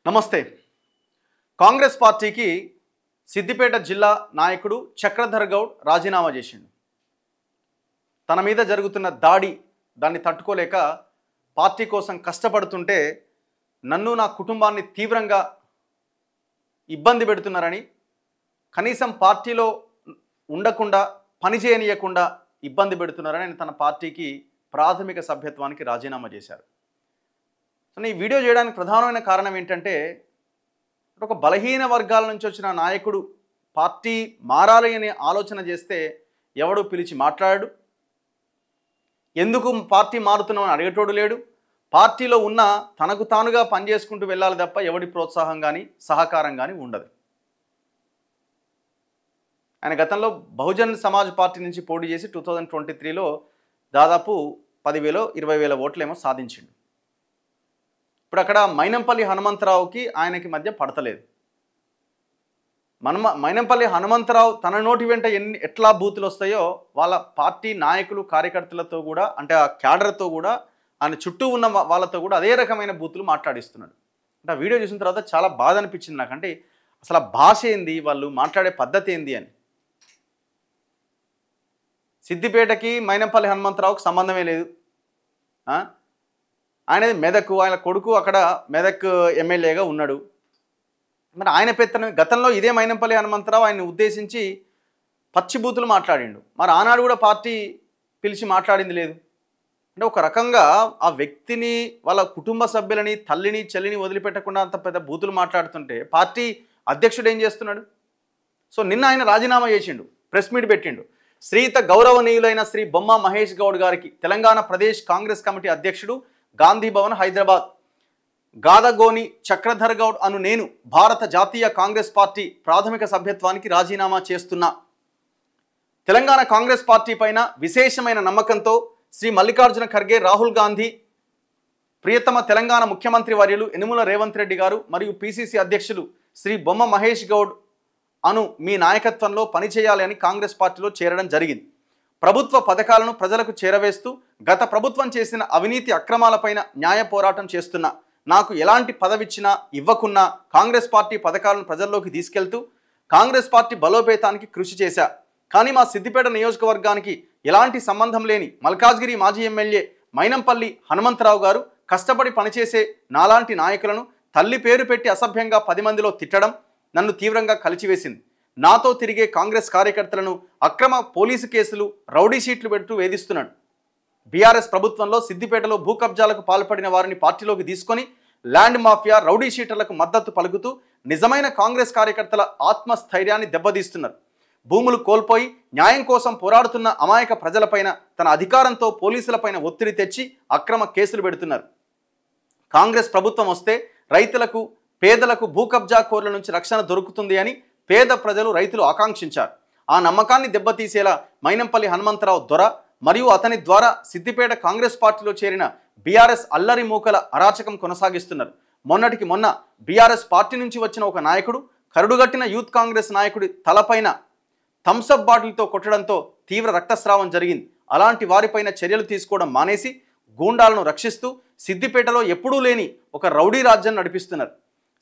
నమస్తే. కాంగ్రెస్ పార్టీకి సిద్దిపేట జిల్లా నాయకుడు చక్రధర్ గౌడ్ రాజీనామా చేసిండు. తన మీద జరుగుతున్న దాన్ని తట్టుకోలేక పార్టీ కోసం కష్టపడుతుంటే నన్ను నా కుటుంబాన్ని తీవ్రంగా ఇబ్బంది పెడుతున్నారని, కనీసం పార్టీలో ఉండకుండా పని చేయనీయకుండా ఇబ్బంది పెడుతున్నారని తన పార్టీకి ప్రాథమిక సభ్యత్వానికి రాజీనామా చేశారు. సో ఈ వీడియో చేయడానికి ప్రధానమైన కారణం ఏంటంటే, ఒక బలహీన వర్గాల నుంచి వచ్చిన నాయకుడు పార్టీ మారాలి అనే ఆలోచన చేస్తే ఎవడు పిలిచి మాట్లాడాడు, ఎందుకు పార్టీ మారుతున్నామని అడిగేటోడు లేడు. పార్టీలో ఉన్న తనకు తానుగా పనిచేసుకుంటూ వెళ్ళాలి తప్ప ఎవడి ప్రోత్సాహం కానీ సహకారం కానీ ఉండదు. ఆయన గతంలో బహుజన్ సమాజ్ పార్టీ నుంచి పోటీ చేసి 2023లో దాదాపు 10,000 20,000 ఓట్లేమో సాధించిండు. ఇప్పుడు అక్కడ మైనంపల్లి హనుమంతరావుకి ఆయనకి మధ్య పడతలేదు. మైనంపల్లి హనుమంతరావు తన నోటి వెంట ఎట్లా బూతులు వస్తాయో వాళ్ళ పార్టీ నాయకులు కార్యకర్తలతో కూడా, అంటే ఆ క్యాడర్తో కూడా, ఆయన చుట్టూ ఉన్న వాళ్ళతో కూడా అదే రకమైన బూతులు మాట్లాడిస్తున్నాడు. అంటే ఆ వీడియో చూసిన తర్వాత చాలా బాధ అనిపించింది నాకు. అంటే అసలు ఆ భాష ఏంది, వాళ్ళు మాట్లాడే పద్ధతి ఏంది అని. సిద్దిపేటకి మైనంపల్లి హనుమంతరావుకి సంబంధమే లేదు. ఆయనది మెదక్, ఆయన కొడుకు అక్కడ మెదక్ ఎమ్మెల్యేగా ఉన్నాడు. మరి ఆయన పెత్తనం గతంలో ఇదే మైనంపల్లి హనుమంతరావు ఆయన్ని ఉద్దేశించి పచ్చిబూతులు మాట్లాడిండు. మరి ఆనాడు కూడా పార్టీ పిలిచి మాట్లాడింది లేదు. అంటే ఒక రకంగా ఆ వ్యక్తిని, వాళ్ళ కుటుంబ సభ్యులని, తల్లిని చెల్లిని వదిలిపెట్టకుండా అంత పెద్ద బూతులు మాట్లాడుతుంటే పార్టీ అధ్యక్షుడు ఏం చేస్తున్నాడు? సో నిన్న ఆయన రాజీనామా చేసిండు, ప్రెస్ మీట్ పెట్టిండు. శ్రీత గౌరవనీయులైన శ్రీ బొమ్మ మహేష్ గౌడ్ గారికి తెలంగాణ ప్రదేశ్ కాంగ్రెస్ కమిటీ అధ్యక్షుడు, గాంధీ భవన్ హైదరాబాద్, గాదగోని చక్రధర్ గౌడ్ అను నేను భారత జాతీయ కాంగ్రెస్ పార్టీ ప్రాథమిక సభ్యత్వానికి రాజీనామా చేస్తున్నా. తెలంగాణ కాంగ్రెస్ పార్టీ పైన విశేషమైన నమ్మకంతో శ్రీ మల్లికార్జున ఖర్గే, రాహుల్ గాంధీ, ప్రియతమ తెలంగాణ ముఖ్యమంత్రి వర్యులు యనుమల రేవంత్ రెడ్డి గారు మరియు పిసిసి అధ్యక్షులు శ్రీ బొమ్మ మహేష్ గౌడ్ అను మీ నాయకత్వంలో పనిచేయాలి అని కాంగ్రెస్ పార్టీలో చేరడం జరిగింది. ప్రభుత్వ పథకాలను ప్రజలకు చేరవేస్తూ గత ప్రభుత్వం చేసిన అవినీతి అక్రమాలపైన న్యాయ పోరాటం చేస్తున్నా. నాకు ఎలాంటి పదవిచ్చినా ఇవ్వకున్నా కాంగ్రెస్ పార్టీ పథకాలను ప్రజల్లోకి తీసుకెళ్తూ కాంగ్రెస్ పార్టీ బలోపేతానికి కృషి చేశా. కానీ మా సిద్దిపేట నియోజకవర్గానికి ఎలాంటి సంబంధం లేని మల్కాజ్గిరి మాజీ ఎమ్మెల్యే మైనంపల్లి హనుమంతరావు గారు కష్టపడి పనిచేసే నాలాంటి నాయకులను తల్లి పేరు పెట్టి అసభ్యంగా 10 మందిలో తిట్టడం నన్ను తీవ్రంగా కలిచివేసింది. నాతో తిరిగే కాంగ్రెస్ కార్యకర్తలను అక్రమ పోలీసు కేసులు, రౌడీ షీట్లు పెడుతూ వేధిస్తున్నాడు. బీఆర్ఎస్ ప్రభుత్వంలో సిద్దిపేటలో భూ కబ్జాలకు పాల్పడిన వారిని పార్టీలోకి తీసుకొని ల్యాండ్ మాఫియా, రౌడీ షీటర్లకు మద్దతు పలుకుతూ నిజమైన కాంగ్రెస్ కార్యకర్తల ఆత్మస్థైర్యాన్ని దెబ్బతీస్తున్నారు. భూములు కోల్పోయి న్యాయం కోసం పోరాడుతున్న అమాయక ప్రజలపైన తన అధికారంతో పోలీసులపైన ఒత్తిడి తెచ్చి అక్రమ కేసులు పెడుతున్నారు. కాంగ్రెస్ ప్రభుత్వం వస్తే రైతులకు, పేదలకు భూ కబ్జా కోర్ల నుంచి రక్షణ దొరుకుతుంది అని పేద ప్రజలు, రైతులు ఆకాంక్షించారు. ఆ నమ్మకాన్ని దెబ్బతీసేలా మైనంపల్లి హనుమంతరావు దొర మరియు అతని ద్వారా సిద్దిపేట కాంగ్రెస్ పార్టీలో చేరిన బీఆర్ఎస్ అల్లరి మూకల అరాచకం కొనసాగిస్తున్నారు. మొన్నటికి మొన్న బీఆర్ఎస్ పార్టీ నుంచి వచ్చిన ఒక నాయకుడు కరుడుగట్టిన యూత్ కాంగ్రెస్ నాయకుడి తలపైన థమ్సప్ బాటిల్తో కొట్టడంతో తీవ్ర రక్తస్రావం జరిగింది. అలాంటి వారిపైన చర్యలు తీసుకోవడం మానేసి గూండాలను రక్షిస్తూ సిద్దిపేటలో ఎప్పుడూ లేని ఒక రౌడీ రాజ్యం నడిపిస్తున్నారు.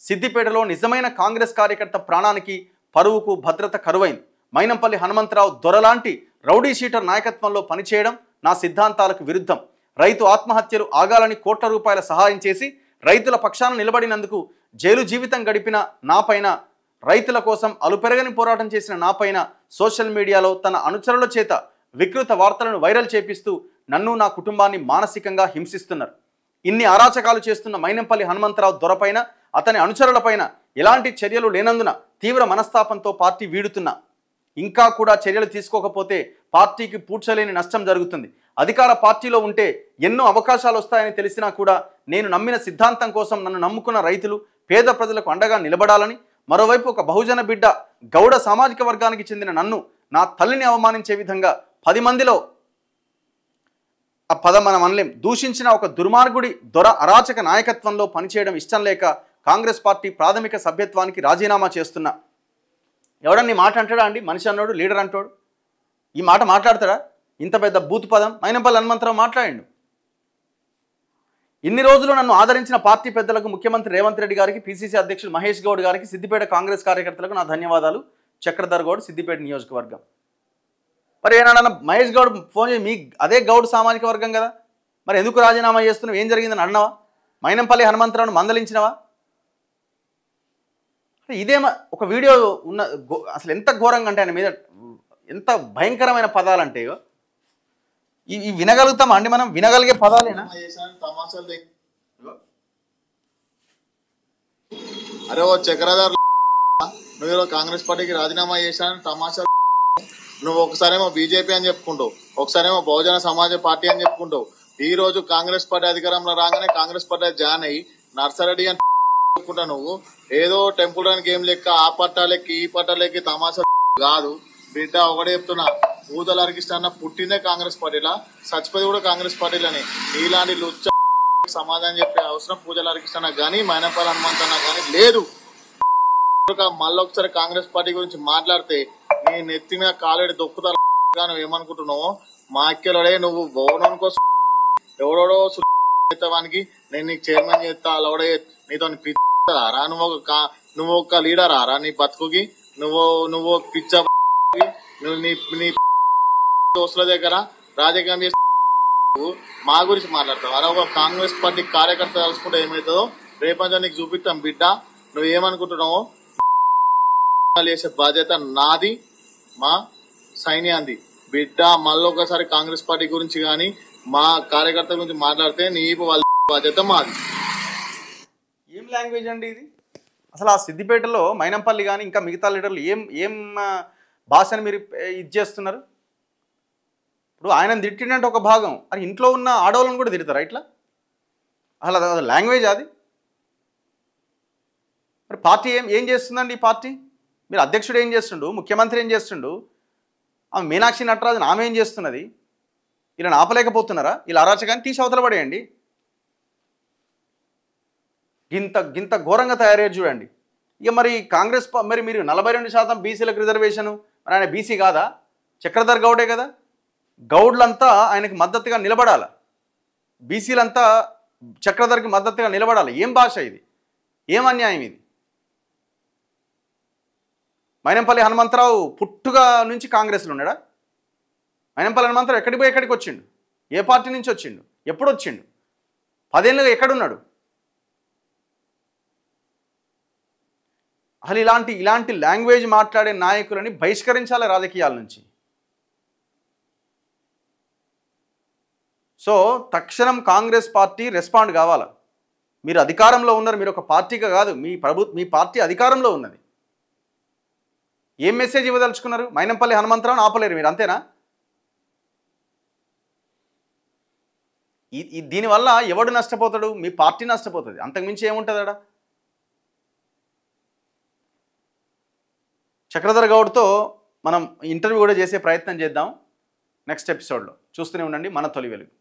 సిద్దిపేటలో నిజమైన కాంగ్రెస్ కార్యకర్త ప్రాణానికి, పరువుకు భద్రత కరువైంది. మైనంపల్లి హనుమంతరావు దొరలాంటి రౌడీ షీటర్ నాయకత్వంలో పనిచేయడం నా సిద్ధాంతాలకు విరుద్ధం. రైతు ఆత్మహత్యలు ఆగాలని కోట్ల రూపాయల సహాయం చేసి రైతుల పక్షాన నిలబడినందుకు జైలు జీవితం గడిపిన నాపైన, రైతుల కోసం అలుపెరగని పోరాటం చేసిన నాపైన సోషల్ మీడియాలో తన అనుచరుల చేత వికృత వార్తలను వైరల్ చేపిస్తూ నన్ను, నా కుటుంబాన్ని మానసికంగా హింసిస్తున్నారు. ఇన్ని అరాచకాలు చేస్తున్న మైనంపల్లి హనుమంతరావు దొరపైన, అతని అనుచరులపైన ఎలాంటి చర్యలు లేనందున తీవ్ర మనస్తాపంతో పార్టీ వీడుతున్నా. ఇంకా కూడా చర్యలు తీసుకోకపోతే పార్టీకి పూడ్చలేని నష్టం జరుగుతుంది. అధికార పార్టీలో ఉంటే ఎన్నో అవకాశాలు వస్తాయని తెలిసినా కూడా నేను నమ్మిన సిద్ధాంతం కోసం నన్ను నమ్ముకున్న రైతులు, పేద ప్రజలకు అండగా నిలబడాలని, మరోవైపు ఒక బహుజన బిడ్డ, గౌడ సామాజిక వర్గానికి చెందిన నన్ను, నా తల్లిని అవమానించే విధంగా 10 మందిలో మనం అనలేం దూషించిన ఒక దుర్మార్గుడి దొర అరాచక నాయకత్వంలో పనిచేయడం ఇష్టం లేక కాంగ్రెస్ పార్టీ ప్రాథమిక సభ్యత్వానికి రాజీనామా చేస్తున్నా. ఎవడన్నా ఈ మాట అంటాడా అండి? మనిషి అన్నాడు, లీడర్ అంటాడు ఈ మాట మాట్లాడతాడా? ఇంత పెద్ద బూత్ పదం మైనంపల్లి హనుమంతరావు మాట్లాడిండు. ఇన్ని రోజులు నన్ను ఆదరించిన పార్టీ పెద్దలకు, ముఖ్యమంత్రి రేవంత్ రెడ్డి గారికి, పిసిసి అధ్యక్షుడు మహేష్ గౌడ్ గారికి, సిద్దిపేట కాంగ్రెస్ కార్యకర్తలకు నా ధన్యవాదాలు. చక్రధర్ గౌడ్, సిద్దిపేట నియోజకవర్గం. మరి ఏనాడన్నా మహేష్ గౌడ్ ఫోన్ చేసి, మీ అదే గౌడ్ సామాజిక వర్గం కదా, మరి ఎందుకు రాజీనామా చేస్తున్నావు, ఏం జరిగిందని అన్నావా? మైనంపల్లి హనుమంతరావును మందలించినవా? ఇదేమ ఒక వీడియో ఉన్న, అసలు ఎంత ఘోరంగా అంటే ఆయన మీద ఎంత భయంకరమైన పదాలంటే ఇవి వినగలుగుతామా అండి? మనం వినగలిగే పదాలేనా? అరే ఓ చక్రధర్, నువ్వు కాంగ్రెస్ పార్టీకి రాజీనామా చేశానని తమాషా. నువ్వు ఒకసారేమో బీజేపీ అని చెప్పుకుంటావు, ఒకసారేమో బహుజన సమాజ పార్టీ అని చెప్పుకుంటావు. ఈ రోజు కాంగ్రెస్ పార్టీ అధికారంలో రాగానే కాంగ్రెస్ పార్టీ జాయిన్ అయ్యి నర్సరెడ్డి అని చెప్పుకుంటా. నువ్వు ఏదో టెంపుల్ రన్ గేమ్ లెక్క ఆ పట్టాలెక్కి ఈ పట్టాలెక్కి తమాషా కాదు బిడ్డ. ఒకటే చెప్తున్నా, పూతల హరికృష్ణ అన్న పుట్టిందే కాంగ్రెస్ పార్టీలా, చచ్చిపోయి కూడా కాంగ్రెస్ పార్టీలని. నీలాంటి లుచ్చ సమాధానం చెప్పే అవసరం పూజల హరికృష్ణ కానీ మైనంపల్లి హనుమంత్ అన్న కానీ లేదు. మళ్ళీ ఒకసారి కాంగ్రెస్ పార్టీ గురించి మాట్లాడితే నీ నెత్తి మీద కాలేడి దొక్కుతా. నువ్వు ఏమనుకుంటున్నావు? మా అక్కలడే నువ్వు భవనం కోసం ఎవడోడో వానికి నేను నీకు చైర్మన్ చేస్తా, అలవడే నీతో పిచ్చారా? నువ్వు ఒక లీడర్ ఆరా నీ బతుకుకి? నువ్వు పిచ్చ నువ్వు నీ దోస్తుల దగ్గర రాజకీయం చేసి మా గురించి మాట్లాడతావు. అలా ఒక కాంగ్రెస్ పార్టీ కార్యకర్త తెలుసుకుంటే ఏమవుతుందో రేపంతా నీకు చూపిస్తాం బిడ్డ. నువ్వు ఏమనుకుంటున్నావు? చేసే బాధ్యత నాది, మా సైన్యాంది బిడ్డ. మళ్ళీ ఒకసారి కాంగ్రెస్ పార్టీ గురించి కానీ మా కార్యకర్తల గురించి మాట్లాడితే నీ వాళ్ళ బాధ్యత మాది. ఏం లాంగ్వేజ్ అండి ఇది? అసలు ఆ సిద్దిపేటలో మైనంపల్లి కానీ ఇంకా మిగతా లీడర్లు ఏం భాషను మీరు ఇది చేస్తున్నారు? ఇప్పుడు ఆయన తిట్టినట్టు ఒక భాగం, అది ఇంట్లో ఉన్న ఆడవాళ్ళని కూడా తిడతారా ఇట్లా? అసలు అది లాంగ్వేజ్ అది? మరి పార్టీ ఏం చేస్తుందండి? ఈ పార్టీ మీరు అధ్యక్షుడు ఏం చేస్తుండు, ముఖ్యమంత్రి ఏం చేస్తుండు, ఆమె మీనాక్షి నటరాజన్ ఆమె ఏం చేస్తున్నది? ఇలా ఆపలేకపోతున్నారా? ఇలా అరాచకాన్ని తీసి అవతల పడేయండి. గింత ఘోరంగా తయారయ్యారు చూడండి. ఇక మరి కాంగ్రెస్ మరి మీరు 42% బీసీలకు రిజర్వేషను, మరి ఆయన బీసీ కాదా? చక్రధర్ గౌడే కదా. గౌడ్లంతా ఆయనకు మద్దతుగా నిలబడాలి, బీసీలంతా చక్రధర్కి మద్దతుగా నిలబడాలి. ఏం భాష ఇది? ఏం అన్యాయం ఇది? మైనంపల్లి హనుమంతరావు పుట్టుగా నుంచి కాంగ్రెస్లో ఉన్నాడా? మైనంపల్లి హనుమంతరావు ఎక్కడికి పోయి ఎక్కడికి వచ్చిండు? ఏ పార్టీ నుంచి వచ్చిండు? ఎప్పుడు వచ్చిండు? 10 ఏళ్ళుగా ఎక్కడున్నాడు? అసలు ఇలాంటి లాంగ్వేజ్ మాట్లాడే నాయకులని బహిష్కరించాలి రాజకీయాల నుంచి. సో తక్షణం కాంగ్రెస్ పార్టీ రెస్పాండ్ కావాలి. మీరు అధికారంలో ఉన్నారు, మీరు ఒక పార్టీగా కాదు, మీ పార్టీ అధికారంలో ఉన్నది. ఏం మెసేజ్ ఇవ్వదలుచుకున్నారు? మైనంపల్లి హనుమంతరావుని ఆపలేరు మీరు, అంతేనా? దీనివల్ల ఎవడు నష్టపోతాడు? మీ పార్టీ నష్టపోతుంది, అంతకుమించి ఏముంటుంది అక్కడ? చక్రధర్ గౌడ్తో మనం ఇంటర్వ్యూ కూడా చేసే ప్రయత్నం చేద్దాం నెక్స్ట్ ఎపిసోడ్లో. చూస్తూనే ఉండండి మన తొలి వెలుగు.